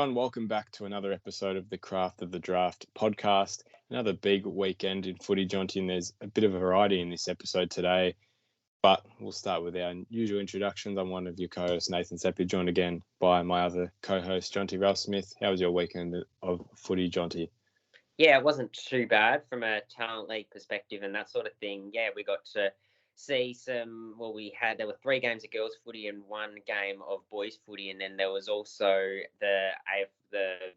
everyone. Welcome back to another episode of the Craft of the Draft podcast. Another big weekend in footy, Jonty, and there's a bit of a variety in this episode today. But we'll start with our usual introductions. I'm one of your co-hosts, Nathan Seppi, joined again by my other co-host, Jonty Ralph Smith. How was your weekend of footy, Jonty? Yeah, it wasn't too bad from a Talent League perspective and that sort of thing. Yeah, we got to see there were 3 games of girls footy and 1 game of boys footy, and then there was also the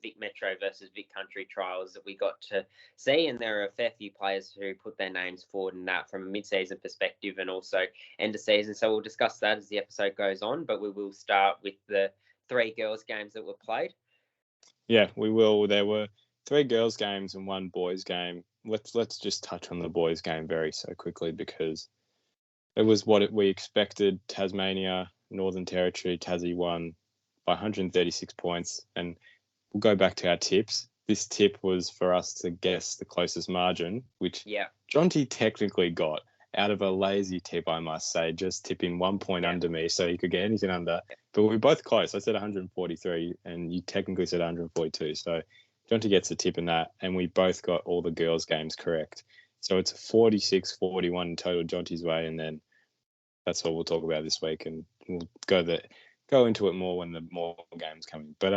Vic Metro versus Vic Country trials that we got to see, and there are a fair few players who put their names forward in that from a mid-season perspective and also end of season. So we'll discuss that as the episode goes on, but we will start with the 3 girls games that were played. Yeah, we will. There were 3 girls games and 1 boys game. Let's just touch on the boys game very so quickly because it was what we expected. Tasmania, Northern Territory, Tassie won by 136 points. And we'll go back to our tips. This tip was for us to guess the closest margin, which Jonty technically got out of a lazy tip, I must say, just tipping 1 point under me so he could get anything under. But we were both close. I said 143 and you technically said 142. So Jonty gets a tip in that, and we both got all the girls' games correct. So it's 46-41 in total Jonty's way, and then that's all we'll talk about this week, and we'll go into it more when the more games come in. But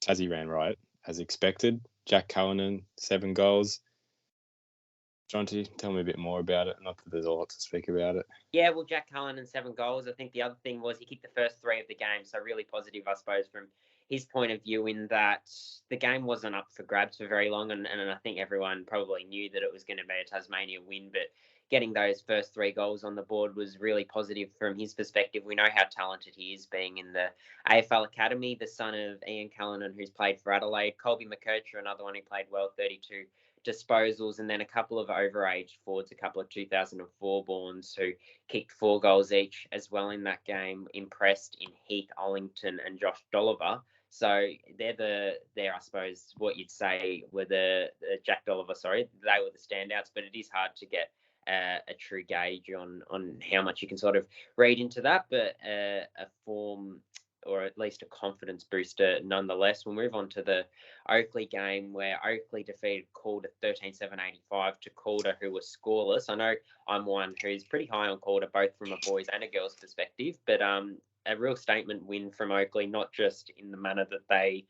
Tassie ran right as expected. Jack Cullinan, 7 goals. Jonty, tell me a bit more about it. Not that there's a lot to speak about it. Yeah, well, Jack Cullinan, 7 goals. I think the other thing was he kicked the first 3 of the game, so really positive, I suppose, from his point of view in that the game wasn't up for grabs for very long, and I think everyone probably knew that it was going to be a Tasmania win, but getting those first 3 goals on the board was really positive from his perspective. We know how talented he is, being in the AFL Academy, the son of Ian Cullinan, who's played for Adelaide. Colby McKercher, another one who played well, 32 disposals, and then a couple of overage forwards, a couple of 2004 borns who kicked 4 goals each as well in that game. Impressed in Heath Ollington and Josh Dolliver. So they're I suppose, what you'd say were the Jack Dolliver, sorry, they were the standouts, but it is hard to get a true gauge on how much you can sort of read into that, but a form or at least a confidence booster nonetheless. We'll move on to the Oakley game where Oakley defeated Calder 13-7-85 to Calder, who was scoreless. I know I'm one who's pretty high on Calder, both from a boys and a girls perspective, but a real statement win from Oakley, not just in the manner that they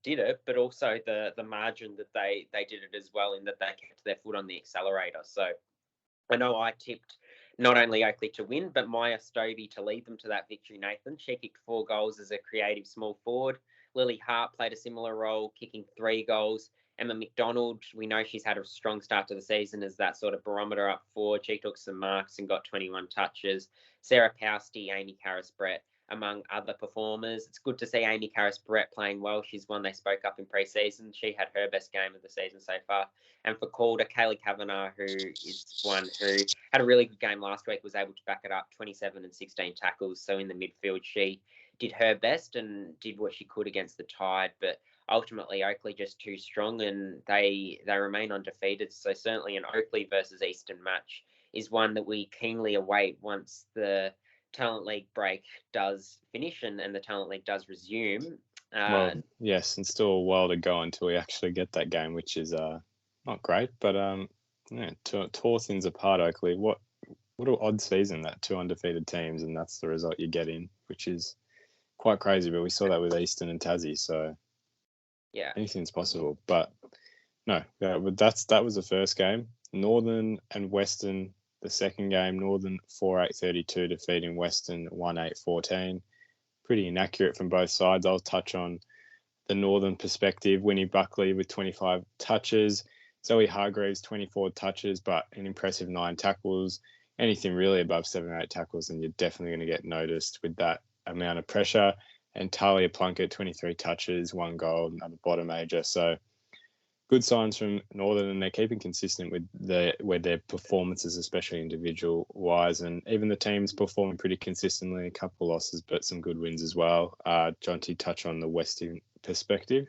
did it, but also the margin that they did it as well, in that they kept their foot on the accelerator. So I know I tipped not only Oakley to win, but Maya Stovey to lead them to that victory, Nathan. She kicked 4 goals as a creative small forward. Lily Hart played a similar role, kicking 3 goals. Emma McDonald, we know she's had a strong start to the season as that sort of barometer up forward. She took some marks and got 21 touches. Sarah Pousty, Amy Karras-Brett, among other performers. It's good to see Amy Karras-Brett playing well. She's one they spoke up in pre-season. She had her best game of the season so far. And for Calder, Kaylee Kavanagh, who is one who had a really good game last week, was able to back it up, 27 and 16 tackles. So in the midfield, she did her best and did what she could against the Tide. But ultimately, Oakley just too strong, and they remain undefeated. So certainly an Oakley versus Eastern match is one that we keenly await once the Talent League break does finish and the Talent League does resume. Well, yes, and still a while to go until we actually get that game, which is not great. But tore things apart, Oakley. What an odd season, that 2 undefeated teams, and that's the result you get in, which is quite crazy. But we saw that with Eastern and Tassie, so yeah, anything's possible. But no, that was the first game. Northern and Western, the second game, Northern 4-8-32 defeating Western 1-8-14. Pretty inaccurate from both sides. I'll touch on the Northern perspective. Winnie Buckley with 25 touches. Zoe Hargreaves, 24 touches, but an impressive 9 tackles. Anything really above 7 or 8 tackles, and you're definitely going to get noticed with that amount of pressure. And Talia Plunkett, 23 touches, 1 goal, another bottom major. So good signs from Northern, and they're keeping consistent with their performances, especially individual wise, and even the team's performing pretty consistently. A couple of losses, but some good wins as well. Jonty, touch on the Western perspective.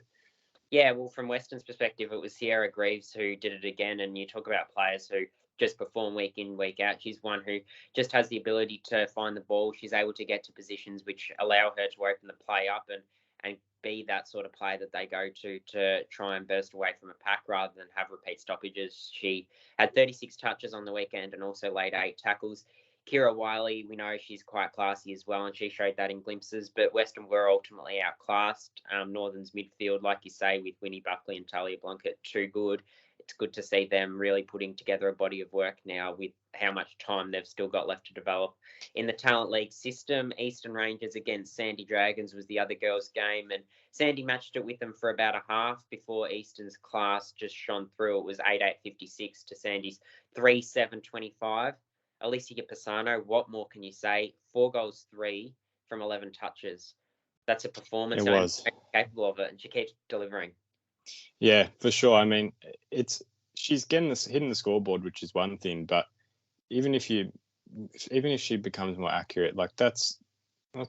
Yeah, well, from Western's perspective, it was Sierra Greaves who did it again, and you talk about players who just perform week in, week out. She's one who just has the ability to find the ball. She's able to get to positions which allow her to open the play up and be that sort of player that they go to try and burst away from a pack rather than have repeat stoppages. She had 36 touches on the weekend and also laid 8 tackles. Kira Wiley, we know she's quite classy as well, and she showed that in glimpses, but Western were ultimately outclassed. Northern's midfield, like you say, with Winnie Buckley and Talia Blunkett, too good. It's good to see them really putting together a body of work now with how much time they've still got left to develop. In the Talent League system, Eastern Rangers against Sandy Dragons was the other girls' game, and Sandy matched it with them for about a half before Eastern's class just shone through. It was 8-8-56 to Sandy's 3-7-25. Alicia Pisano, what more can you say? 4 goals, 3 from 11 touches. That's a performance. It was capable of it, and she keeps delivering. Yeah, for sure. I mean, she's hitting the scoreboard, which is one thing, but even if she becomes more accurate, like let's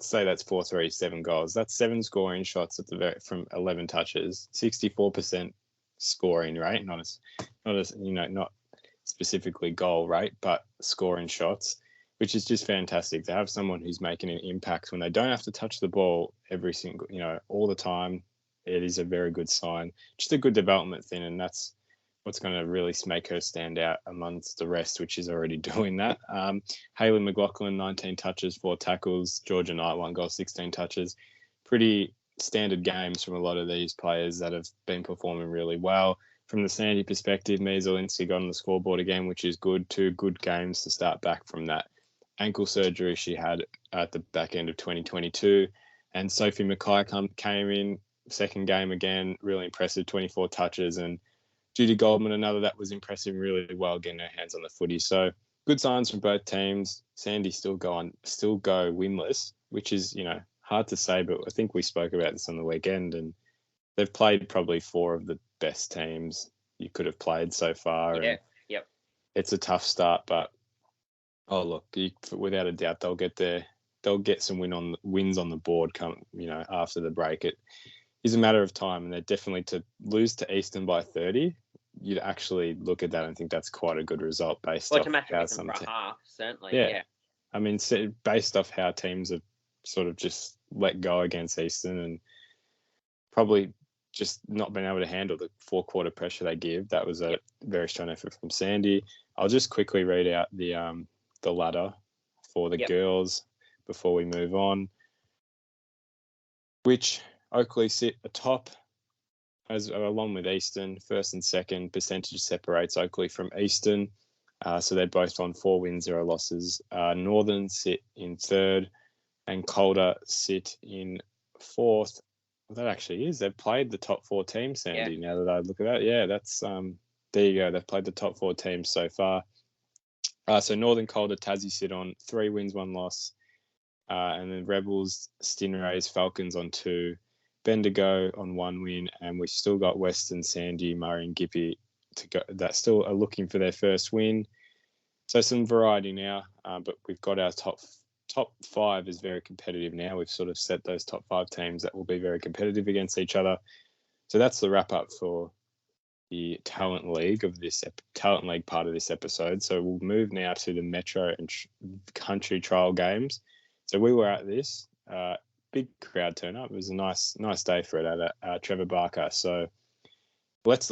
say that's 4-3-7 goals. That's 7 scoring shots from 11 touches, 64% scoring rate, not specifically goal rate, but scoring shots, which is just fantastic to have someone who's making an impact when they don't have to touch the ball all the time. It is a very good sign, just a good development thing, and that's what's going to really make her stand out amongst the rest, which is already doing that. Hayley McLaughlin, 19 touches, 4 tackles. Georgia Knight, 1 goal, 16 touches. Pretty standard games from a lot of these players that have been performing really well. From the Sandy perspective, Mia Zielinski got on the scoreboard again, which is good. 2 good games to start back from that ankle surgery she had at the back end of 2022. And Sophie Mackay came in, second game again, really impressive, 24 touches, and Judy Goldman, another that was impressive, really well getting her hands on the footy. So good signs from both teams. Sandy still go winless, which is, hard to say, but I think we spoke about this on the weekend, and they've played probably 4 of the best teams you could have played so far. Yeah, yep. It's a tough start, but without a doubt they'll get some wins on the board after the break. It is a matter of time, and they're definitely, to lose to Eastern by 30, you'd actually look at that and think that's quite a good result based off how some half, certainly. Yeah. I mean, based off how teams have sort of just let go against Eastern and probably just not been able to handle the 4-quarter pressure they give. That was a very strong effort from Sandy. I'll just quickly read out the ladder for the girls before we move on, which Oakley sit atop, as along with Eastern. First and second percentage separates Oakley from Eastern, so they're both on 4 wins, 0 losses. Northern sit in third, and Calder sit in fourth. Well, that actually is. They've played the top 4 teams, Sandy. Yeah. Now that I look at that, yeah, that's there you go. They've played the top 4 teams so far. So Northern, Calder, Tassie sit on 3 wins, 1 loss, and then Rebels, Stinrays, Falcons on 2. Bendigo on 1 win, and we've still got Western, Sandy, Murray, and Gippy to go that still are looking for their first win. So some variety now, but we've got our top 5 is very competitive now. We've sort of set those top 5 teams that will be very competitive against each other. So that's the wrap up for the Talent League of this Talent League part of this episode. So we'll move now to the Metro and Country Trial games. So we were at this. Big crowd turn up. It was a nice day for it at Trevor Barker. So let's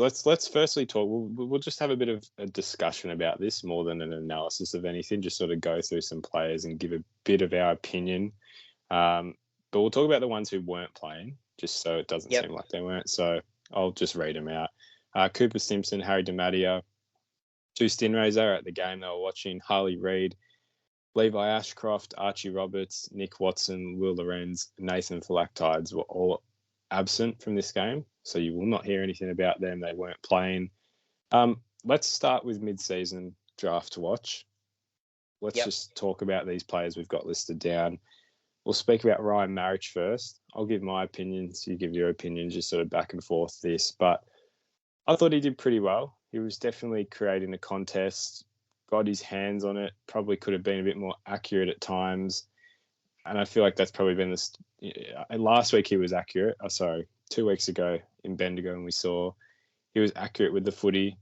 firstly talk. We'll just have a bit of a discussion about this more than an analysis of anything. Just sort of go through some players and give a bit of our opinion. But we'll talk about the ones who weren't playing, just so it doesn't seem like they weren't. So I'll just read them out. Cooper Simpson, Harry DiMatteo, 2 Stinrays. They were at the game. They were watching. Harley Reid, Levi Ashcroft, Archie Roberts, Nick Watson, Will Lorenz, Nathan Phylactides were all absent from this game, so you will not hear anything about them. They weren't playing. Let's start with mid-season draft to watch. Let's just talk about these players we've got listed down. We'll speak about Ryan Marriage first. I'll give my opinions. You give your opinions, just sort of back and forth this. But I thought he did pretty well. He was definitely creating a contest, got his hands on it, probably could have been a bit more accurate at times. And I feel like that's probably been last week he was accurate. 2 weeks ago in Bendigo, and we saw he was accurate with the footy.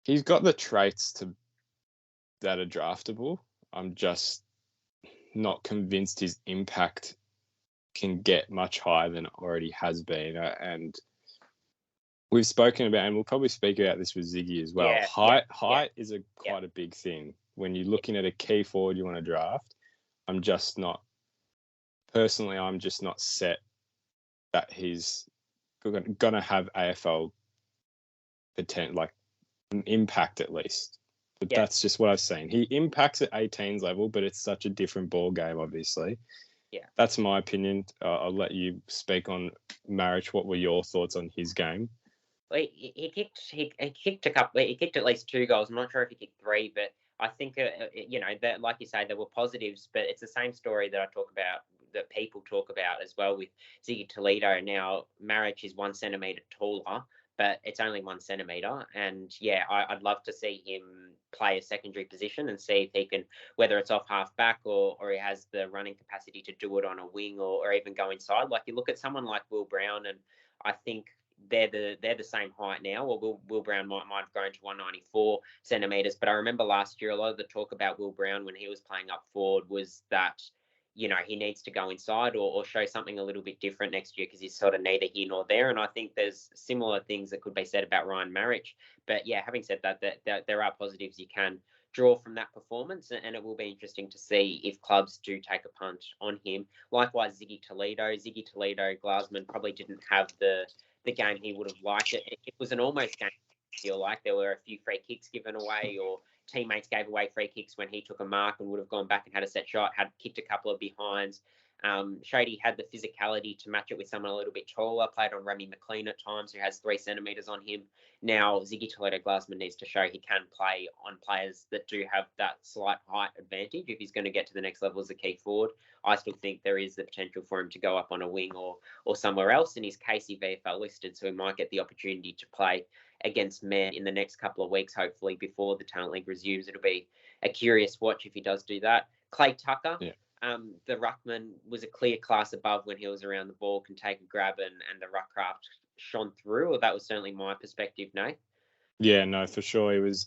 He's got the traits that are draftable. I'm just not convinced his impact can get much higher than it already has been. And we've spoken about, and we'll probably speak about this with Ziggy as well. Height is quite a big thing. When you're looking at a key forward you want to draft, I'm just not set that he's going to have AFL potential, like impact at least. But that's just what I've seen. He impacts at 18's level, but it's such a different ball game, obviously. Yeah. That's my opinion. I'll let you speak on Marriage. What were your thoughts on his game? Well, he kicked a couple. He kicked at least 2 goals. I'm not sure if he kicked 3, but I think that, like you say, there were positives. But it's the same story that I talk about, that people talk about as well with Ziggy Toledo. Now, Marriage is 1 centimetre taller, but it's only 1 centimetre. And I'd love to see him play a secondary position and see if he can, whether it's off half back or he has the running capacity to do it on a wing or even go inside. Like, you look at someone like Will Brown, and I think they're the same height now. Well, Will Brown might have grown to 194 centimetres, but I remember last year a lot of the talk about Will Brown when he was playing up forward was that, he needs to go inside or show something a little bit different next year because he's sort of neither here nor there. And I think there's similar things that could be said about Ryan Marriage. But having said that, there are positives you can draw from that performance, and it will be interesting to see if clubs do take a punt on him. Likewise, Ziggy Toledo, Glasman probably didn't have the game he would have liked. It was an almost game. I feel like there were a few free kicks given away, or teammates gave away free kicks when he took a mark and would have gone back and had a set shot, had kicked a couple of behinds. Shady had the physicality to match it with someone a little bit taller, played on Remy McLean at times, who has 3 centimetres on him. Now, Ziggy Toledo Glasman needs to show he can play on players that do have that slight height advantage if he's going to get to the next level as a key forward. I still think there is the potential for him to go up on a wing or somewhere else. In his case, he VFL listed, so he might get the opportunity to play against Mayor in the next couple of weeks, hopefully before the Talent League resumes. It'll be a curious watch if he does do that. Clay Tucker, the ruckman, was a clear class above when he was around the ball, can take a grab, and the ruck craft shone through, or that was certainly my perspective, Nate. Yeah, no, for sure. He was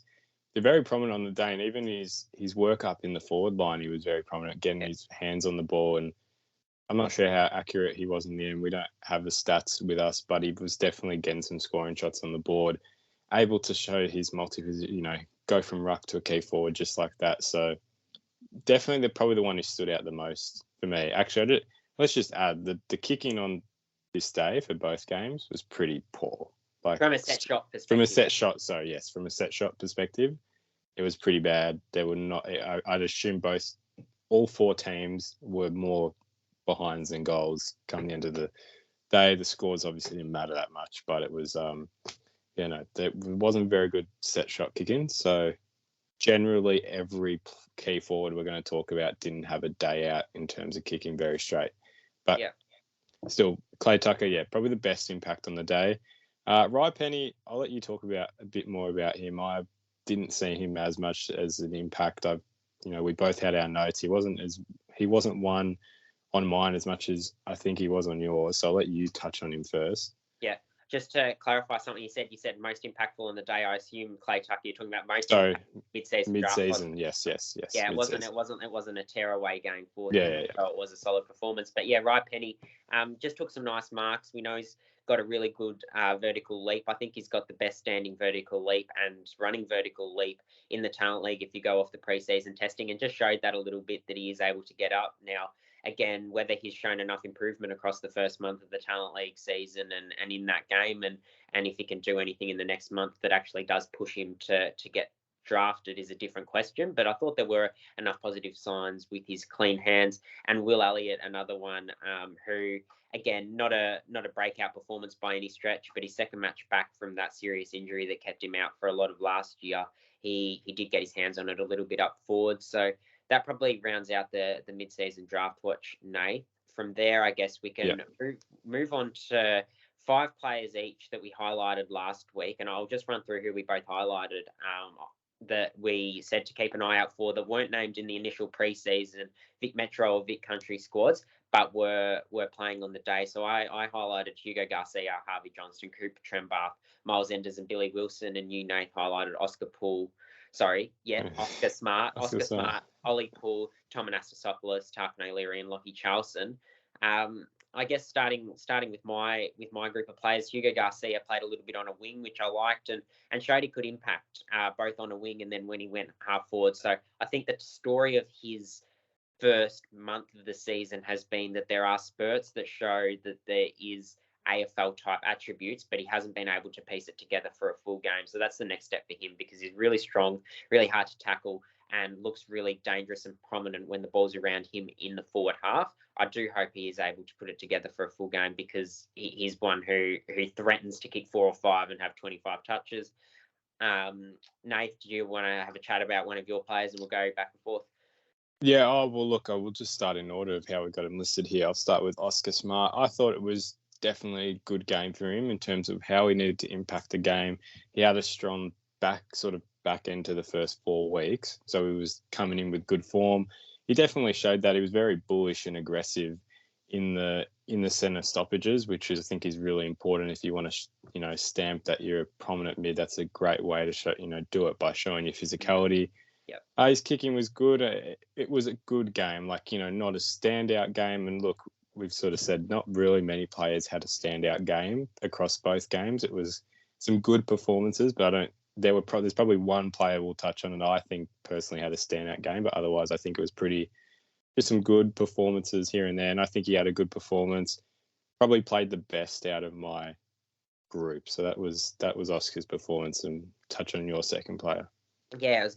very prominent on the day, and even his work up in the forward line, he was very prominent, getting his hands on the ball. And I'm not sure how accurate he was in the end. We don't have the stats with us, but he was definitely getting some scoring shots on the board, able to show his go from ruck to a key forward just like that. So definitely probably the one who stood out the most for me. Actually, let's just add the kicking on this day for both games was pretty poor. Like, from a set shot perspective. From a set shot perspective, it was pretty bad. There were not. I'd assume all 4 teams were more behinds than goals come the end of the day. The scores obviously didn't matter that much, but it was there wasn't very good set shot kicking. So generally every key forward we're going to talk about didn't have a day out in terms of kicking very straight. But still, Clay Tucker, probably the best impact on the day. Rye Penny, I'll let you talk about a bit more about him. I didn't see him as much as an impact. We both had our notes. He wasn't one on mine as much as I think he was on yours. So I'll let you touch on him first. Yeah. Just to clarify something you said most impactful on the day. I assume Clay Tucker, you're talking about mid-season. Mid-season, yes. Yeah, it wasn't a tearaway game for him. Yeah. So it was a solid performance. But Rye Penny just took some nice marks. We know he's got a really good vertical leap. I think he's got the best standing vertical leap and running vertical leap in the Talent League if you go off the preseason testing, and just showed that a little bit that he is able to get up now. Again, whether he's shown enough improvement across the first month of the Talent League season and in that game, and if he can do anything in the next month that actually does push him to get drafted is a different question. But I thought there were enough positive signs with his clean hands. And Will Elliott, another one who, again, not a breakout performance by any stretch, but his second match back from that serious injury that kept him out for a lot of last year, he did get his hands on it a little bit up forward. So that probably rounds out the mid-season draft watch, Nay. From there, I guess we can move on to 5 players each that we highlighted last week, and I'll just run through who we both highlighted that we said to keep an eye out for that weren't named in the initial pre-season Vic Metro or Vic Country squads, but were playing on the day. So I highlighted Hugo Garcia, Harvey Johnston, Cooper Trembath, Miles Enders and Billy Wilson, and you, Nate, highlighted Oscar Smart, Ollie Poole, Tom Anastasopoulos, Tarpon O'Leary and Lockie Charlson. I guess starting with my group of players, Hugo Garcia played a little bit on a wing, which I liked, and showed he could impact both on a wing and then when he went half forward. So I think the story of his first month of the season has been that there are spurts that show that there is AFL type attributes, but he hasn't been able to piece it together for a full game. So that's the next step for him, because he's really strong, really hard to tackle, and looks really dangerous and prominent when the ball's around him in the forward half. I do hope he is able to put it together for a full game, because he's one who threatens to kick 4 or 5 and have 25 touches. Nath, do you want to have a chat about one of your players, and we'll go back and forth? Yeah, well, look, I will just start in order of how we got him listed here. I'll start with Oscar Smart. I thought it was definitely a good game for him in terms of how he needed to impact the game. He had a strong back end to the first 4 weeks, so he was coming in with good form. He definitely showed that. He was very bullish and aggressive in the centre stoppages, which I think is really important if you want to stamp that you're a prominent mid. That's a great way to show, do it by showing your physicality. Yep. His kicking was good. It was a good game, not a standout game. And look, we've sort of said not really many players had a standout game across both games. It was some good performances, but there's probably one player we'll touch on, and I think personally had a standout game, but otherwise I think it was just some good performances here and there. And I think he had a good performance, probably played the best out of my group. So that was Oscar's performance. And touch on your second player. Yeah, it was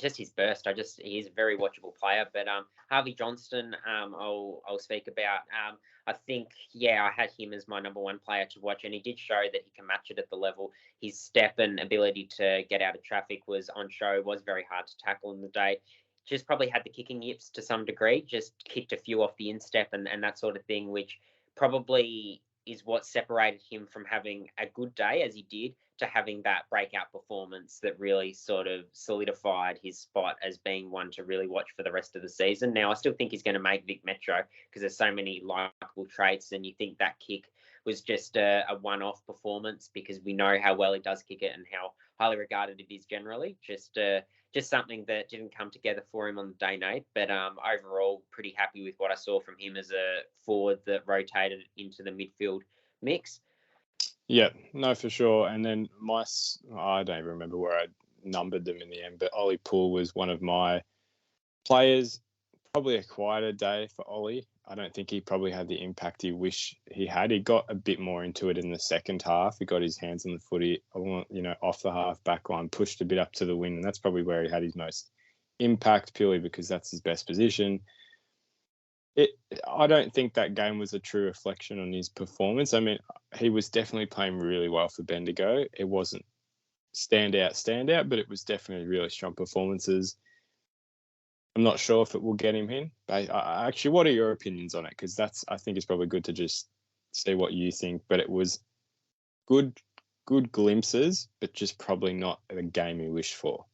just his burst. He's a very watchable player. But Harvey Johnston, I'll speak about. I think, I had him as my number one player to watch, and he did show that he can match it at the level. His step and ability to get out of traffic was on show. Was very hard to tackle in the day. Just probably had the kicking yips to some degree. Just kicked a few off the instep and that sort of thing, which probably is what separated him from having a good day as he did to having that breakout performance that really sort of solidified his spot as being one to really watch for the rest of the season. Now, I still think he's going to make Vic Metro because there's so many likable traits, and you think that kick was just a one-off performance because we know how well he does kick it and how highly regarded it is generally. Just something that didn't come together for him on the day, Nate. But overall, pretty happy with what I saw from him as a forward that rotated into the midfield mix. Yeah, no, for sure. And then I don't even remember where I numbered them in the end, but Ollie Poole was one of my players. Probably a quieter day for Ollie. I don't think he probably had the impact he wished he had. He got a bit more into it in the second half. He got his hands on the footy, off the half back line, pushed a bit up to the wing, and that's probably where he had his most impact, purely because that's his best position. I don't think that game was a true reflection on his performance. I mean, he was definitely playing really well for Bendigo. It wasn't standout, but it was definitely really strong performances. I'm not sure if it will get him in. But actually, what are your opinions on it? Because I think it's probably good to just see what you think. But it was good glimpses, but just probably not the game you wished for.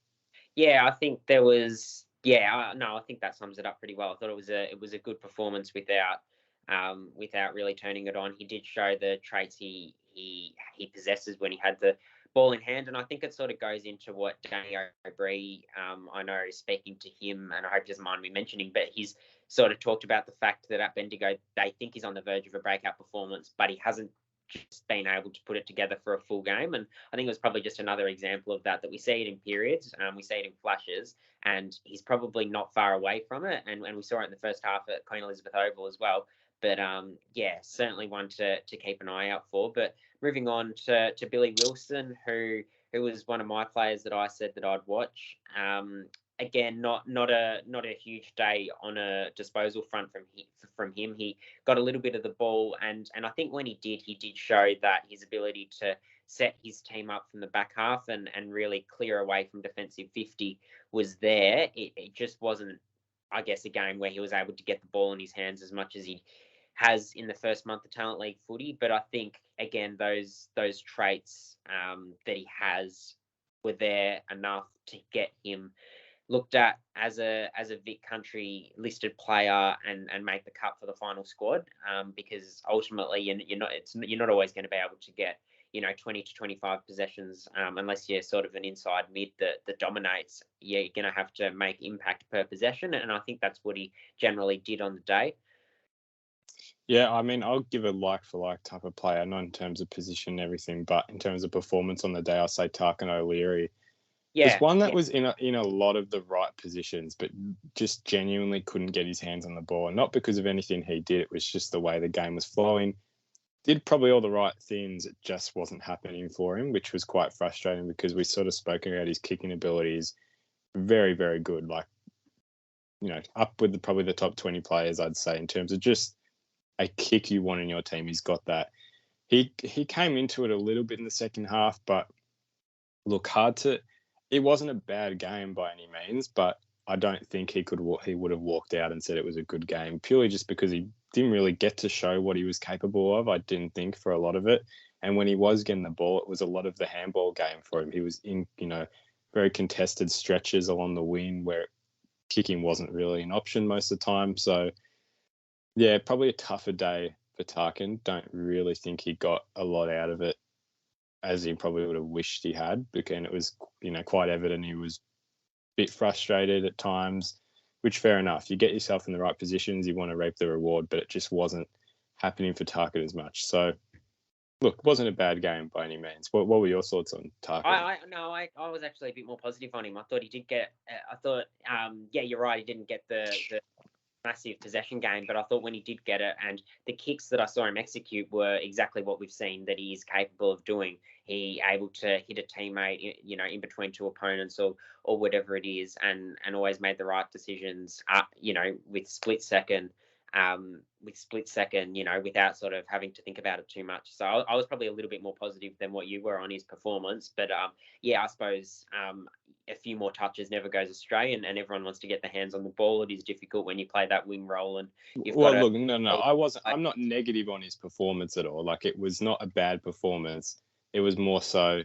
Yeah, I think there was. Yeah, no, I think that sums it up pretty well. I thought it was a good performance without really turning it on. He did show the traits he possesses when he had the ball in hand, and I think it sort of goes into what Danny O'Brien, I know, speaking to him, and I hope he doesn't mind me mentioning, but he's sort of talked about the fact that at Bendigo they think he's on the verge of a breakout performance, but he hasn't just been able to put it together for a full game. And I think it was probably just another example of that we see it in periods, we see it in flashes, and he's probably not far away from it. And we saw it in the first half at Queen Elizabeth Oval as well. But certainly one to keep an eye out for. But moving on to Billy Wilson, who was one of my players that I said that I'd watch. Again, not a huge day on a disposal front from him. He got a little bit of the ball, and I think when he did show that his ability to set his team up from the back half and really clear away from defensive 50 was there. It just wasn't, I guess, a game where he was able to get the ball in his hands as much as he has in the first month of Talent League Footy. But I think, again, those traits that he has were there enough to get him looked at as a Vic Country listed player and make the cut for the final squad, because ultimately you're not always going to be able to get 20 to 25 possessions unless you're sort of an inside mid that dominates. You're going to have to make impact per possession, and I think that's what he generally did on the day. Yeah, I mean, I'll give a like for like type of player, not in terms of position and everything, but in terms of performance on the day, I'll say Tarkin O'Leary. Just Yeah, one that yeah, was in a lot of the right positions, but just genuinely couldn't get his hands on the ball. And not because of anything he did, it was just the way the game was flowing. Did probably all the right things, it just wasn't happening for him, which was quite frustrating because we sort of spoke about his kicking abilities. Very, very good. Like, up with probably the top 20 players, I'd say, in terms of just a kick you want in your team. He's got that. He came into it a little bit in the second half, but look, it wasn't a bad game by any means, but I don't think he would have walked out and said it was a good game, purely just because he didn't really get to show what he was capable of. I didn't think for a lot of it. And when he was getting the ball, it was a lot of the handball game for him. He was in, very contested stretches along the wing where kicking wasn't really an option most of the time. So yeah, probably a tougher day for Tarkin. Don't really think he got a lot out of it as he probably would have wished he had. Because it was, quite evident he was a bit frustrated at times, which fair enough. You get yourself in the right positions, you want to reap the reward, but it just wasn't happening for Tarkin as much. So look, it wasn't a bad game by any means. What were your thoughts on Tarkin? I was actually a bit more positive on him. I thought he did get. I thought, yeah, you're right. He didn't get the massive possession game, but I thought when he did get it and the kicks that I saw him execute were exactly what we've seen that he is capable of doing. He able to hit a teammate, in between two opponents or whatever it is, and always made the right decisions. With split second. Without sort of having to think about it too much. So I was probably a little bit more positive than what you were on his performance. But yeah, I suppose a few more touches never goes astray, and everyone wants to get their hands on the ball. It is difficult when you play that wing role, and you've got Well, to. look, no, I wasn't. I'm not negative on his performance at all. Like, it was not a bad performance. It was more so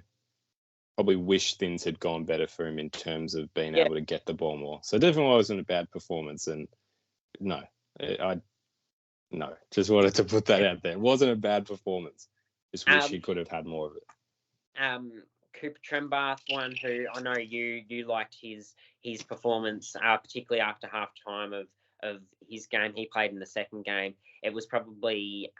probably wish things had gone better for him in terms of being Yeah, able to get the ball more. So definitely wasn't a bad performance. And no, I no, just wanted to put that out there. It wasn't a bad performance. Just wish he um, could have had more of it. Cooper Trembath, one who I know you liked his performance, particularly after half time of his game he played in the second game. It was probably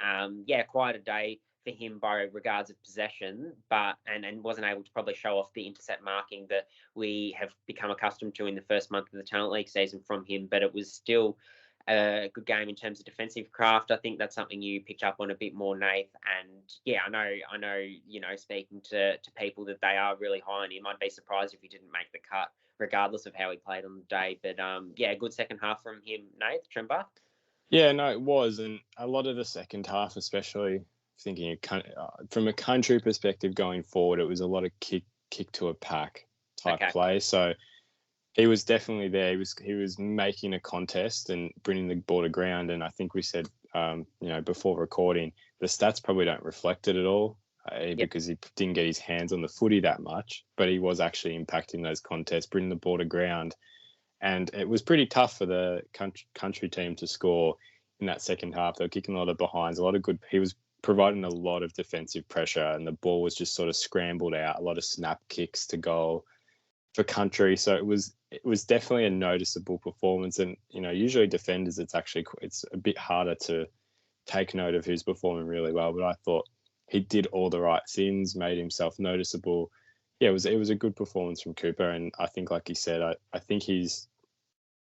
quite a day for him by regards of possession, but and wasn't able to probably show off the intercept marking that we have become accustomed to in the first month of the Talent League season from him. But it was still a good game in terms of defensive craft. I think that's something you picked up on a bit more, Nath. And yeah, I know, speaking to people that they are really high on him. I'd be surprised if he didn't make the cut, regardless of how he played on the day. But yeah, good second half from him, Nath Tremba. Yeah, no, it was. And a lot of the second half, especially thinking from a country perspective going forward, it was a lot of kick to a pack type Okay. play. So he was definitely there. He was making a contest and bringing the ball to ground. And I think we said, before recording, the stats probably don't reflect it at all Yep. because he didn't get his hands on the footy that much. But he was actually impacting those contests, bringing the ball to ground. And it was pretty tough for the country team to score in that second half. They were kicking a lot of behinds, a lot of good. He was providing a lot of defensive pressure, and the ball was just sort of scrambled out. A lot of snap kicks to goal for country. So it was definitely a noticeable performance. And usually defenders, it's a bit harder to take note of who's performing really well. But I thought he did all the right things, made himself noticeable. Yeah, it was a good performance from Cooper, and I think, like you said, I think he's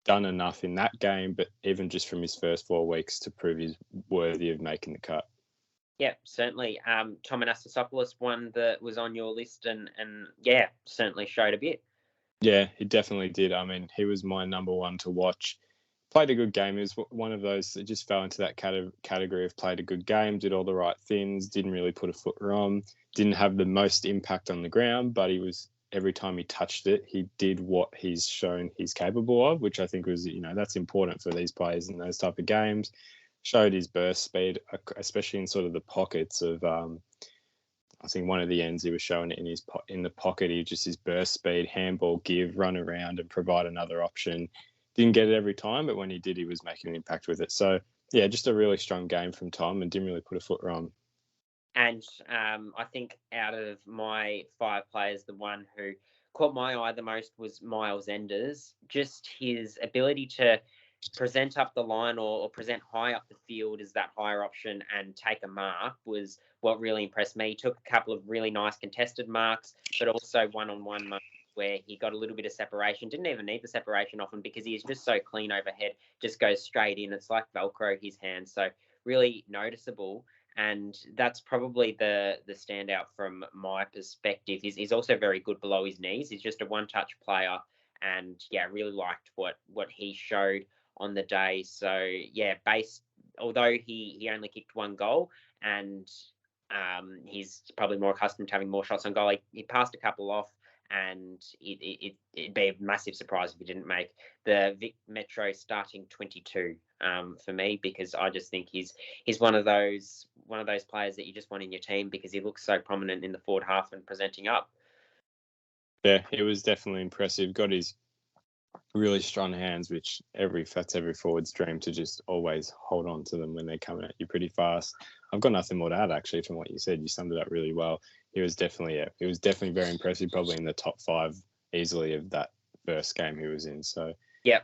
done enough in that game, but even just from his first 4 weeks to prove he's worthy of making the cut. Yeah, certainly. Tom Anastasopoulos, one that was on your list, and yeah, certainly showed a bit. Yeah, he definitely did. I mean, he was my number one to watch. Played a good game. He was one of those that just fell into that category of played a good game, did all the right things, didn't really put a foot wrong, didn't have the most impact on the ground, but every time he touched it, he did what he's shown he's capable of, which I think was, that's important for these players in those type of games. Showed his burst speed, especially in sort of the pockets of, I think one of the ends he was showing it in the pocket. His burst speed, handball give, run around and provide another option. Didn't get it every time, but when he did, he was making an impact with it. So yeah, just a really strong game from Tom, and didn't really put a foot wrong. And I think out of my 5 players, the one who caught my eye the most was Miles Enders. Just his ability to present up the line or present high up the field as that higher option and take a mark was what really impressed me. He took a couple of really nice contested marks, but also one-on-one marks where he got a little bit of separation. Didn't even need the separation often because he is just so clean overhead, just goes straight in. It's like Velcro, his hands. So really noticeable. And that's probably the standout from my perspective. He's also very good below his knees. He's just a one-touch player. And yeah, really liked what he showed on the day. So yeah, although he only kicked one goal and he's probably more accustomed to having more shots on goal, he passed a couple off, and it'd be a massive surprise if he didn't make the Vic Metro starting 22 for me, because I just think he's one of those players that you just want in your team because he looks so prominent in the forward half and presenting up. Yeah, it was definitely impressive. Got his really strong hands, which that's every forward's dream, to just always hold on to them when they're coming at you pretty fast. I've got nothing more to add actually from what you said. You summed it up really well. He was definitely very impressive, probably in the top 5 easily of that first game he was in. So yeah,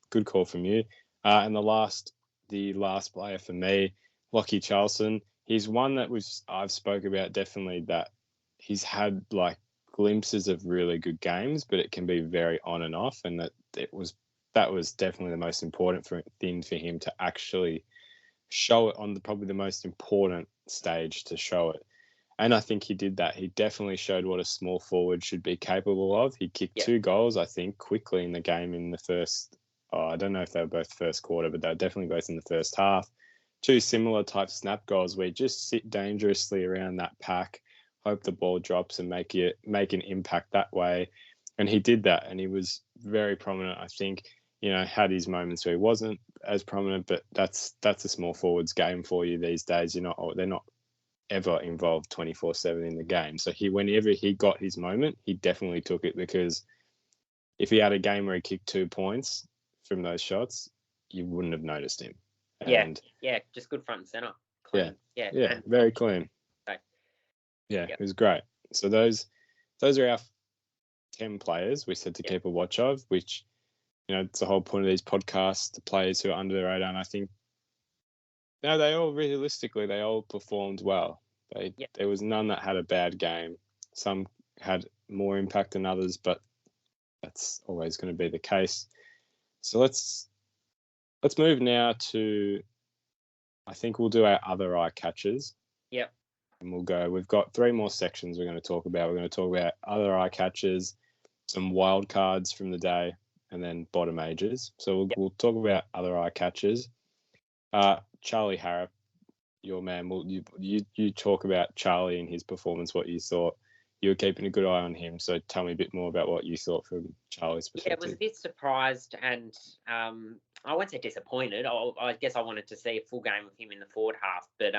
good call from you. And the last player for me, Lachie Charlson. He's one that I've spoke about definitely, that he's had like glimpses of really good games, but it can be very on and off, and that was definitely the most important thing for him to actually show it on probably the most important stage to show it. And I think he did that. He definitely showed what a small forward should be capable of. He kicked 2 goals, I think, quickly in the game in the first. I don't know if they were both first quarter, but they were definitely both in the first half. 2 similar type snap goals where you just sit dangerously around that pack, hope the ball drops and make an impact that way. And he did that, and he was very prominent. I think, had his moments where he wasn't as prominent, but that's a small forwards game for you these days. They're not ever involved 24/7 in the game. So whenever he got his moment, he definitely took it, because if he had a game where he kicked 2 points from those shots, you wouldn't have noticed him. And just good front and center. Clean. Yeah, very clean. Yeah, it was great. So those are our 10 players we said to keep a watch of, which, it's the whole point of these podcasts, the players who are under the radar. And I think, they all they all performed well. There was none that had a bad game. Some had more impact than others, but that's always going to be the case. So let's move now to, I think we'll do our other eye catches. Yep. And we've got 3 more sections we're going to talk about. We're going to talk about other eye catches, some wild cards from the day, and then bottom ages. So we'll talk about other eye catches. Charlie Harrop, your man. You talk about Charlie and his performance, what you thought. You were keeping a good eye on him. So tell me a bit more about what you thought from Charlie's perspective. Yeah, I was a bit surprised, and I won't say disappointed. I guess I wanted to see a full game of him in the forward half. But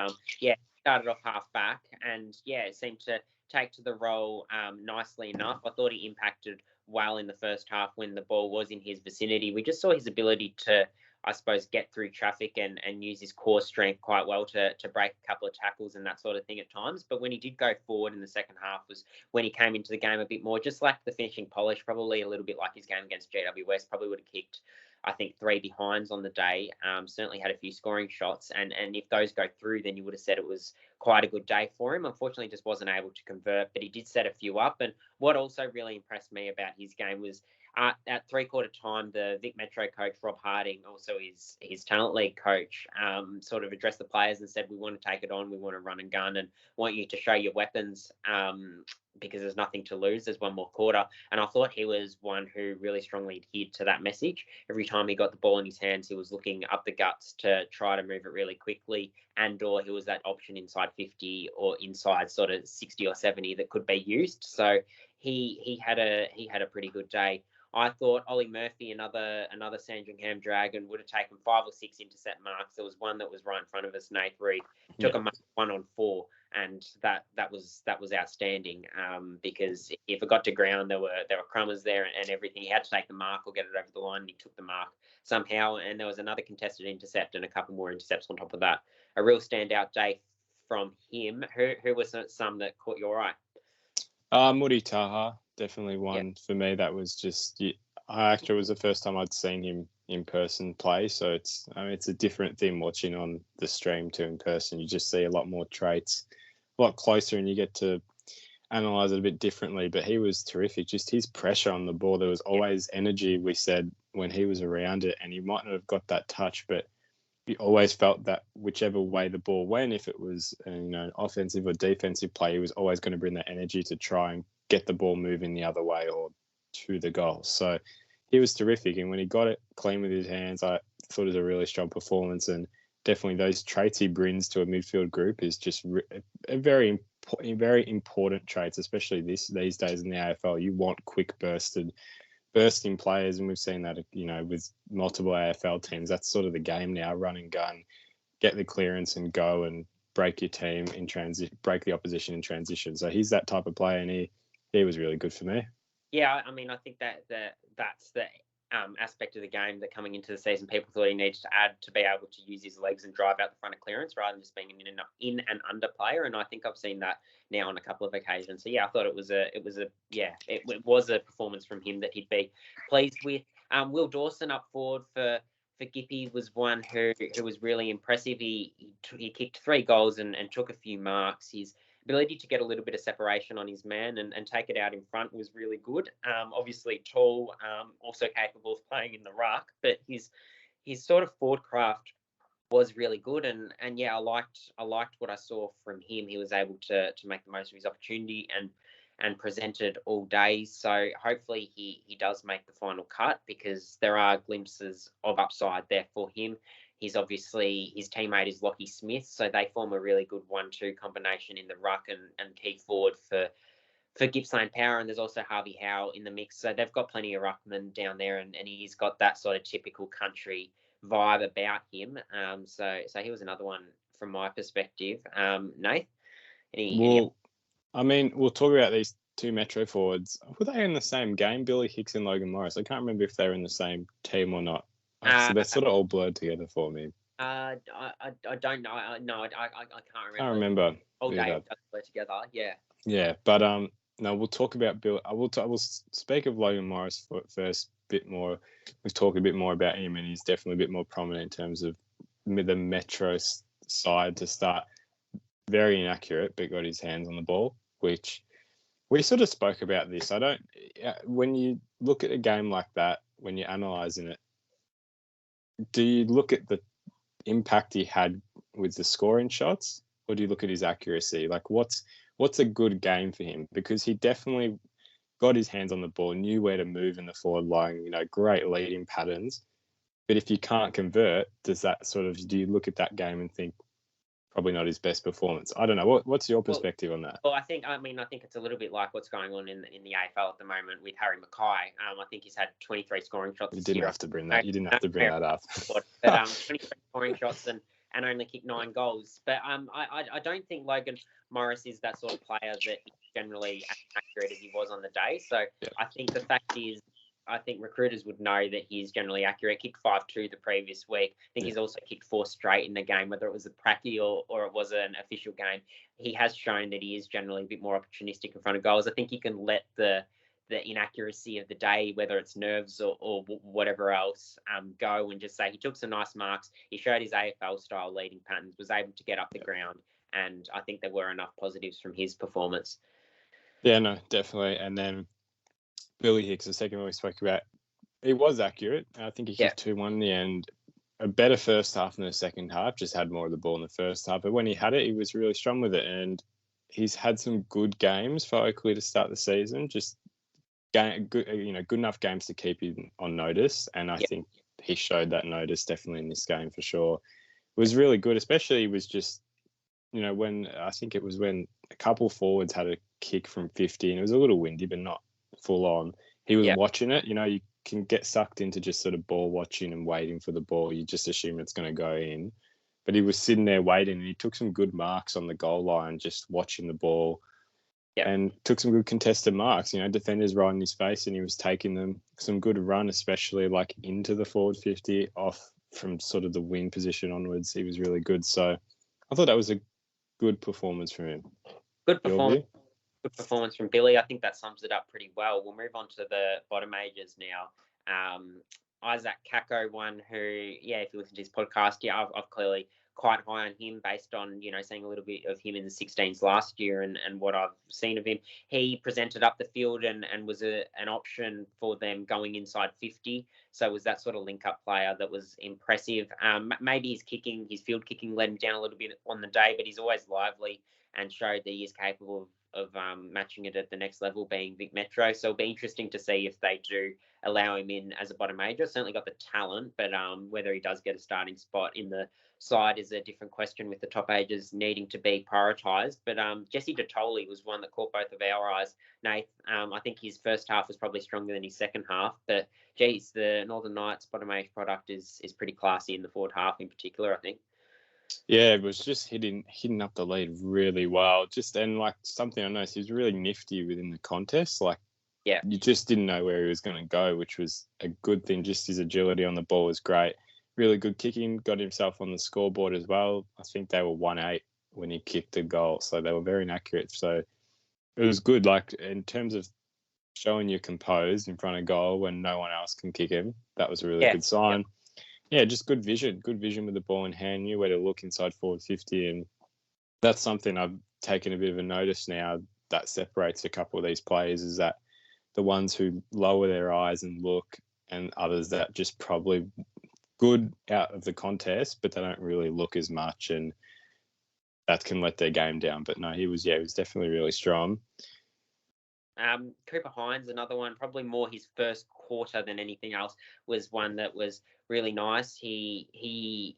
started off half back, and seemed to take to the role nicely enough. I thought he impacted well in the first half when the ball was in his vicinity. We just saw his ability to, I suppose, get through traffic and use his core strength quite well to break a couple of tackles and that sort of thing at times. But when he did go forward in the second half was when he came into the game a bit more, just lacked the finishing polish, probably a little bit like his game against GWS. Probably would have kicked, I think, 3 behinds on the day. Certainly had a few scoring shots. And if those go through, then you would have said it was quite a good day for him. Unfortunately, just wasn't able to convert, but he did set a few up. And what also really impressed me about his game was at 3/4 time, the Vic Metro coach, Rob Harding, also his Talent League coach, sort of addressed the players and said, we want to take it on, we want to run and gun and want you to show your weapons because there's nothing to lose. There's one more quarter. And I thought he was one who really strongly adhered to that message. Every time he got the ball in his hands, he was looking up the guts to try to move it really quickly, or he was that option inside 50 or inside sort of 60 or 70 that could be used. So he had a pretty good day. I thought Ollie Murphy, another Sandringham Dragon, would have taken 5 or 6 intercept marks. There was one that was right in front of us, Nath Reid, took a 1-on-4, and that was outstanding. Because if it got to ground, there were crummers there and everything. He had to take the mark or get it over the line, and he took the mark somehow. And there was another contested intercept and a couple more intercepts on top of that. A real standout day from him. Who was some that caught your eye? Moody Taha, definitely one for me. That was just, it was the first time I'd seen him in-person play. So it's a different thing watching on the stream to in person. You just see a lot more traits, a lot closer, and you get to analyze it a bit differently. But he was terrific. Just his pressure on the ball. There was always energy, we said, when he was around it, and he might not have got that touch, but you always felt that whichever way the ball went, if it was offensive or defensive play, he was always going to bring that energy to try and get the ball moving the other way or to the goal. So he was terrific, and when he got it clean with his hands, I thought it was a really strong performance. And definitely those traits he brings to a midfield group is just a very important traits, especially these days in the AFL. You want quick bursting players, and we've seen that with multiple AFL teams. That's sort of the game now: run and gun, get the clearance and go and break your team in transition, break the opposition in transition. So he's that type of player, and he was really good for me. Yeah, I mean, I think that's the aspect of the game that coming into the season people thought he needed to add, to be able to use his legs and drive out the front of clearance rather than just being an in and under player. And I think I've seen that now on a couple of occasions. So yeah, I thought it was a performance from him that he'd be pleased with. Will Dawson up forward for Gippy was one who was really impressive. He kicked 3 goals and took a few marks. His ability to get a little bit of separation on his man and take it out in front was really good. Obviously tall, also capable of playing in the ruck, but his sort of forward craft was really good. And yeah, I liked what I saw from him. He was able to make the most of his opportunity and presented all day. So hopefully he does make the final cut, because there are glimpses of upside there for him. He's obviously, his teammate is Lockie Smith, so they form a really good 1-2 combination in the ruck and key forward for Gippsland Power. And there's also Harvey Howe in the mix. So they've got plenty of ruckmen down there, and he's got that sort of typical country vibe about him. So he was another one from my perspective. Nath? I mean, we'll talk about these 2 Metro forwards. Were they in the same game, Billy Hicks and Logan Morris? I can't remember if they were in the same team or not. So they're sort of all blurred together for me. I don't know. I can't remember. I remember. All day blur together. Yeah. Yeah, but no, we'll talk about Bill. I will speak of Logan Morris first a bit more. We've talked a bit more about him, and he's definitely a bit more prominent in terms of the Metro side to start. Very inaccurate, but got his hands on the ball, which we sort of spoke about this. When you look at a game like that, when you're analysing it, do you look at the impact he had with the scoring shots, or do you look at his accuracy? Like, what's a good game for him? Because he definitely got his hands on the ball, knew where to move in the forward line, great leading patterns. But if you can't convert, do you look at that game and think probably not his best performance? I don't know. What's your perspective on that? Well, I think it's a little bit like what's going on in the AFL at the moment with Harry Mackay. I think he's had 23 scoring shots. You didn't have to bring that. You didn't have to bring that up. But 23 scoring shots and only kicked 9 goals. But I don't think Logan Morris is that sort of player that is generally as accurate as he was on the day. So yeah. I think the fact is, I think recruiters would know that he's generally accurate. Kicked 5-2 the previous week. I think he's also kicked 4 straight in the game, whether it was a pracky or it was an official game. He has shown that he is generally a bit more opportunistic in front of goals. I think he can let the inaccuracy of the day, whether it's nerves or whatever else, go and just say he took some nice marks. He showed his AFL style leading patterns, was able to get up the ground, and I think there were enough positives from his performance. Yeah, no, definitely. And then Billy Hicks, the second one we spoke about, he was accurate. I think he kicked 2-1 in the end. A better first half than the second half, just had more of the ball in the first half. But when he had it, he was really strong with it. And he's had some good games for Oakley to start the season, just good enough games to keep him on notice. And I think he showed that notice definitely in this game for sure. It was really good, especially it was just, when a couple forwards had a kick from 50 and it was a little windy, but not full on. He was watching it. You can get sucked into just sort of ball watching and waiting for the ball. You just assume it's going to go in. But he was sitting there waiting, and he took some good marks on the goal line, just watching the ball. And took some good contested marks. Defenders right in his face, and he was taking them. Some good run, especially like into the forward 50 off from sort of the wing position onwards. He was really good. So I thought that was a good performance from him. Good performance from Billy. I think that sums it up pretty well. We'll move on to the bottom majors now. Isaac Kako one who, yeah, if you listen to his podcast, yeah, I've clearly quite high on him based on, seeing a little bit of him in the 16s last year and what I've seen of him. He presented up the field and was an option for them going inside 50. So was that sort of link-up player that was impressive. Maybe his field kicking let him down a little bit on the day, but he's always lively and showed that he is capable of matching it at the next level, being Vic Metro. So it'll be interesting to see if they do allow him in as a bottom major. Certainly got the talent, but whether he does get a starting spot in the side is a different question, with the top ages needing to be prioritised. But Jesse Detoli was one that caught both of our eyes, Nath. I think his first half was probably stronger than his second half, but geez, the Northern Knights bottom age product is pretty classy in the forward half in particular, I think. Yeah, it was just hitting up the lead really well. And like something I noticed, he was really nifty within the contest. Like, yeah, you just didn't know where he was going to go, which was a good thing. Just his agility on the ball was great. Really good kicking, got himself on the scoreboard as well. I think they were 1-8 when he kicked the goal, so they were very inaccurate. So it was good. Like, in terms of showing you're composed in front of goal when no one else can kick him, that was a really good sign. Yeah, just good vision with the ball in hand, knew where to look inside forward 50. And that's something I've taken a bit of a notice now that separates a couple of these players, is that the ones who lower their eyes and look, and others that just probably good out of the contest, but they don't really look as much, and that can let their game down. But no, he was definitely really strong. Cooper Hines, another one, probably more his first quarter than anything else, was one that was really nice. He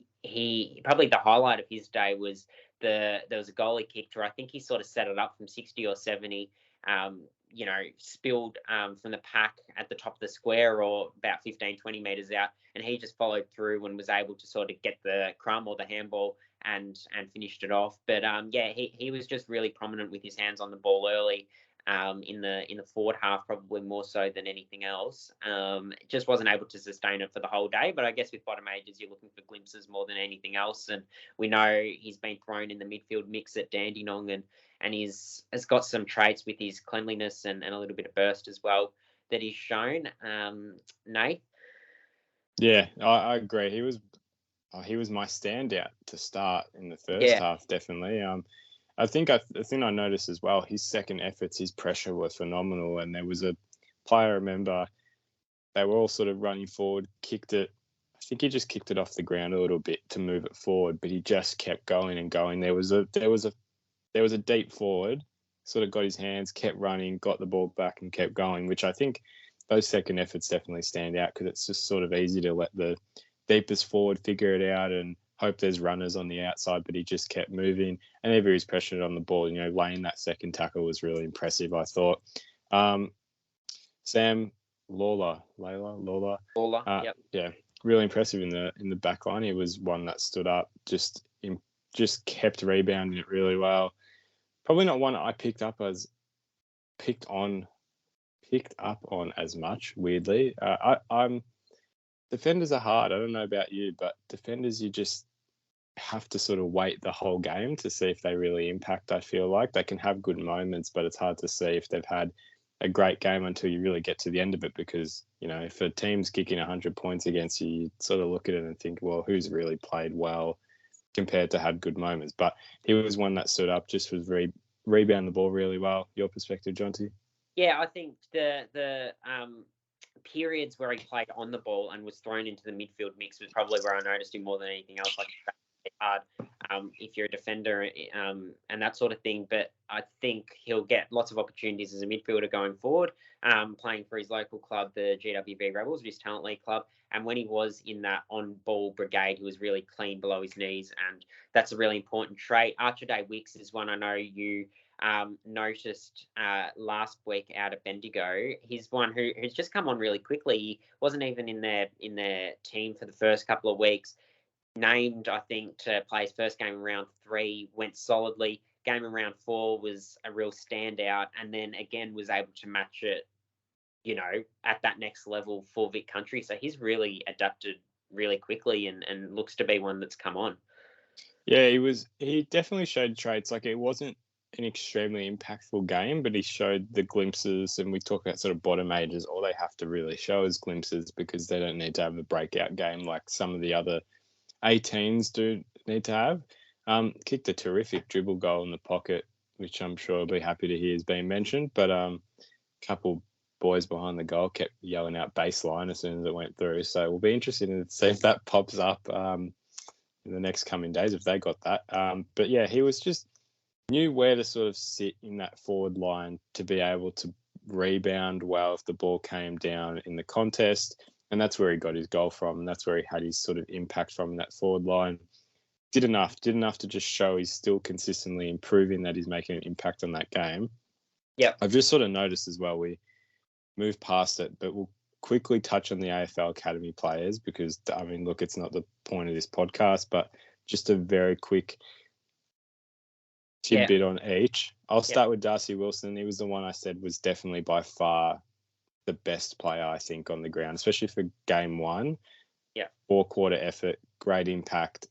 probably the highlight of his day was there was a goal he kicked, or I think he sort of set it up from 60 or 70. Spilled from the pack at the top of the square, or about 15, 20 metres out, and he just followed through and was able to sort of get the crumb or the handball and finished it off. But he was just really prominent with his hands on the ball early. In the forward half, probably more so than anything else. Just wasn't able to sustain it for the whole day. But I guess with bottom ages, you're looking for glimpses more than anything else. And we know he's been thrown in the midfield mix at Dandenong, and has got some traits with his cleanliness and a little bit of burst as well that he's shown. Nate? Yeah, I agree. He was my standout to start in the first half, definitely. I think the thing I noticed as well, his second efforts, his pressure were phenomenal. And there was a player, I remember, they were all sort of running forward, kicked it. I think he just kicked it off the ground a little bit to move it forward, but he just kept going and going. There was a deep forward, sort of got his hands, kept running, got the ball back and kept going, which I think those second efforts definitely stand out, because it's just sort of easy to let the deepest forward figure it out and hope there's runners on the outside, but he just kept moving. And ever he's pressured on the ball, laying that second tackle was really impressive, I thought. Sam Lawler. Yep. Yeah, really impressive in the back line. He was one that stood up, just kept rebounding it really well. Probably not one I picked up on as much, weirdly. I'm defenders are hard. I don't know about you, but defenders, you just have to sort of wait the whole game to see if they really impact. I feel like they can have good moments, but it's hard to see if they've had a great game until you really get to the end of it, because, if a team's kicking 100 points against you, you sort of look at it and think, well, who's really played well compared to had good moments? But he was one that stood up, just was rebound the ball really well. Your perspective, Jonty? Yeah, I think the periods where he played on the ball and was thrown into the midfield mix was probably where I noticed him more than anything else. Like, it's hard if you're a defender and that sort of thing. But I think he'll get lots of opportunities as a midfielder going forward, playing for his local club, the GWB Rebels, his Talent League club. And when he was in that on-ball brigade, he was really clean below his knees, and that's a really important trait. Archer Day Wicks is one I know you noticed last week out at Bendigo. He's one who's just come on really quickly. He wasn't even in their team for the first couple of weeks. Named, I think, to play his first game in round 3, went solidly. Game in round 4 was a real standout, and then again was able to match it, at that next level for Vic Country. So he's really adapted really quickly and looks to be one that's come on. Yeah, he definitely showed traits. Like, it wasn't an extremely impactful game, but he showed the glimpses, and we talk about sort of bottom ages. All they have to really show is glimpses because they don't need to have a breakout game like some of the other 18s do need to have. Kicked a terrific dribble goal in the pocket, which I'm sure I'll be happy to hear is being mentioned. But couple boys behind the goal kept yelling out baseline as soon as it went through. So we'll be interested to see if that pops up in the next coming days if they got that. But yeah, he was just knew where to sort of sit in that forward line to be able to rebound well if the ball came down in the contest. And that's where he got his goal from. And that's where he had his sort of impact from in that forward line. Did enough to just show he's still consistently improving, that he's making an impact on that game. Yeah. I've just sort of noticed as well, we moved past it, but we'll quickly touch on the AFL Academy players because, I mean, look, it's not the point of this podcast, but just a very quick tidbit on each. I'll start with Darcy Wilson. He was the one I said was definitely by far the best player, I think, on the ground, especially for game one. Yeah. 4-quarter effort, great impact,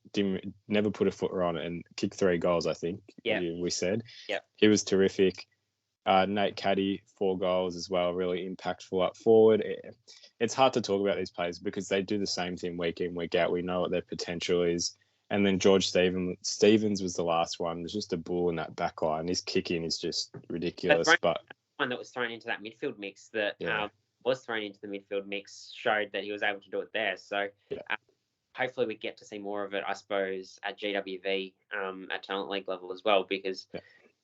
never put a footer on it and kicked 3 goals, I think. Yeah. We said. Yeah. He was terrific. Nate Caddy, 4 goals as well, really impactful up forward. It's hard to talk about these players because they do the same thing week in, week out. We know what their potential is. And then George Stevens was the last one. There's just a bull in that back line. His kicking is just ridiculous. But one that was thrown into that midfield mix that was thrown into the midfield mix showed that he was able to do it there. So hopefully we get to see more of it, I suppose, at GWV at Talent League level as well, because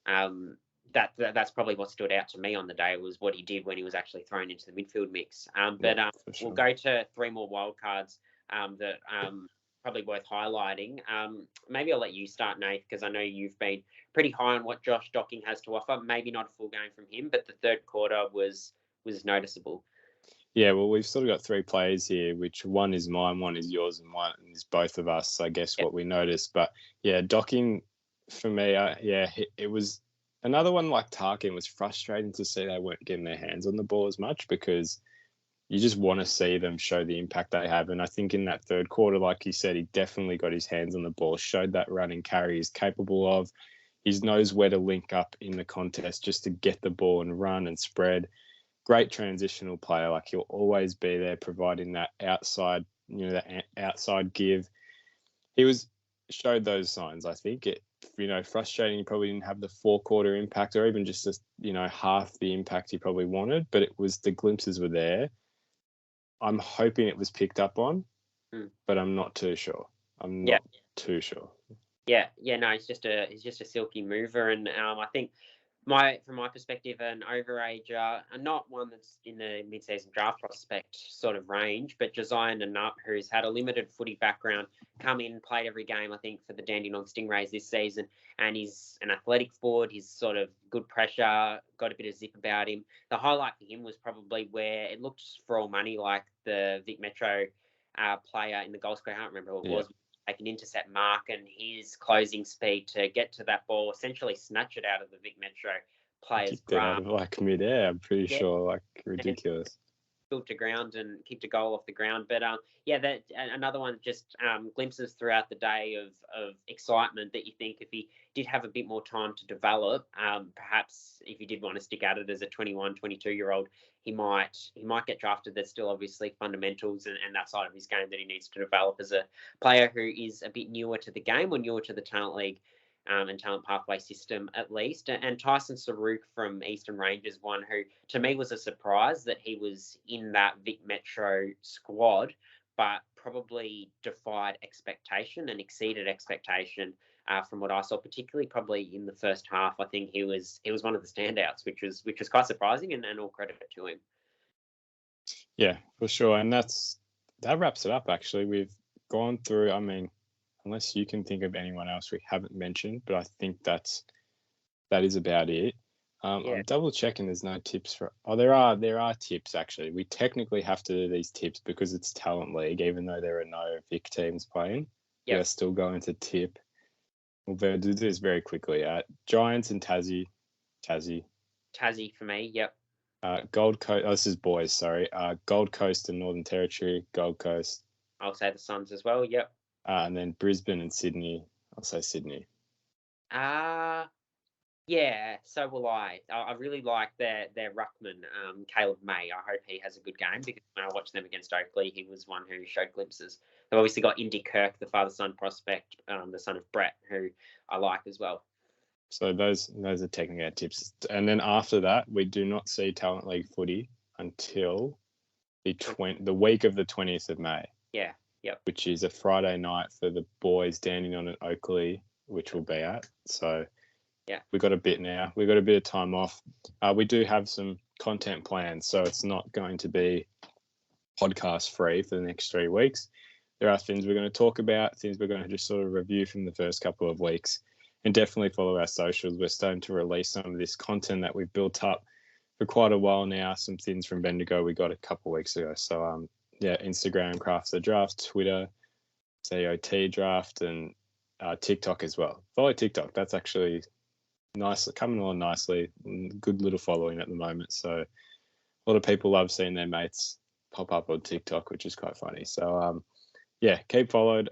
that's probably what stood out to me on the day was what he did when he was actually thrown into the midfield mix. But we'll go to 3 more wild cards that probably worth highlighting. Maybe I'll let you start, Nate, because I know you've been pretty high on what Josh Docking has to offer. Maybe not a full game from him, but the third quarter was noticeable. Yeah, well, we've sort of got 3 players here, which one is mine, one is yours, and one is both of us, I guess, what we noticed. But, yeah, Docking, for me, it was another one like Tarkin. Was frustrating to see they weren't getting their hands on the ball as much because you just want to see them show the impact they have. And I think in that third quarter, like you said, he definitely got his hands on the ball, showed that run and carry he's capable of. He knows where to link up in the contest just to get the ball and run and spread. Great transitional player. Like he'll always be there providing that outside, that outside give. He showed those signs, I think. Frustrating. He probably didn't have the 4-quarter impact or even just half the impact he probably wanted, but the glimpses were there. I'm hoping it was picked up on, but I'm not too sure. Too sure. Yeah, no, he's just a silky mover, and I think from my perspective, an overager, and not one that's in the mid-season draft prospect sort of range, but Josiah Nanut, who's had a limited footy background, come in, played every game, I think, for the Dandenong Stingrays this season, and he's an athletic forward. He's sort of good pressure, got a bit of zip about him. The highlight for him was probably where it looked for all money like the Vic Metro player in the goal square. I can't remember who it was. Take an intercept mark, and his closing speed to get to that ball, essentially snatch it out of the Vic Metro player's grasp. Out of like midair, I'm pretty sure, like ridiculous. To ground and kicked a goal off the ground. But that another one, just glimpses throughout the day of excitement that you think if he did have a bit more time to develop, perhaps if he did want to stick at it as a 21, 22-year-old, he might get drafted. There's still obviously fundamentals and that side of his game that he needs to develop as a player who is a bit newer to the game or newer to the Talent League and talent pathway system at least. And Tyson Saruk from Eastern Rangers, one who to me was a surprise that he was in that Vic Metro squad, but probably defied expectation and exceeded expectation from what I saw, particularly probably in the first half. I think he was one of the standouts, which was quite surprising and all credit to him. Yeah, for sure. And that wraps it up actually. We've gone through, I mean, unless you can think of anyone else we haven't mentioned, but I think that is about it. I'm double checking. There's no tips for. Oh, there are tips actually. We technically have to do these tips because it's Talent League, even though there are no Vic teams playing. We're still going to tip. We'll do this very quickly. Giants and Tassie. Tassie for me. Yep. Gold Coast. Oh, this is boys. Sorry. Gold Coast and Northern Territory. Gold Coast. I'll say the Suns as well. Yep. And then Brisbane and Sydney. I'll say Sydney. Yeah, so will I. I really like their ruckman, Caleb May. I hope he has a good game because when I watched them against Oakley, he was one who showed glimpses. They've obviously got Indy Kirk, the father-son prospect, the son of Brett, who I like as well. So those are technically our tips. And then after that, we do not see Talent League Footy until the week of the 20th of May. Yeah, yep. Which is a Friday night for the boys standing on at Oakley, which we'll be at. So yeah, we got a bit now. We got a bit of time off. We do have some content plans, so it's not going to be podcast free for the next 3 weeks. There are things we're going to talk about, things we're going to just sort of review from the first couple of weeks, and definitely follow our socials. We're starting to release some of this content that we've built up for quite a while now. Some things from Bendigo we got a couple of weeks ago. So yeah, Instagram Crafts the Draft, Twitter COTD Draft, and TikTok as well. Follow TikTok. That's actually nice, coming along nicely. Good little following at the moment. So a lot of people love seeing their mates pop up on TikTok, which is quite funny. So yeah, keep followed.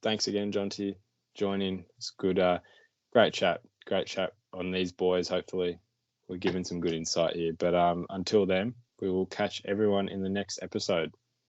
Thanks again, John, to joining. It's good. Great chat on these boys. Hopefully we're giving some good insight here. But until then, we will catch everyone in the next episode.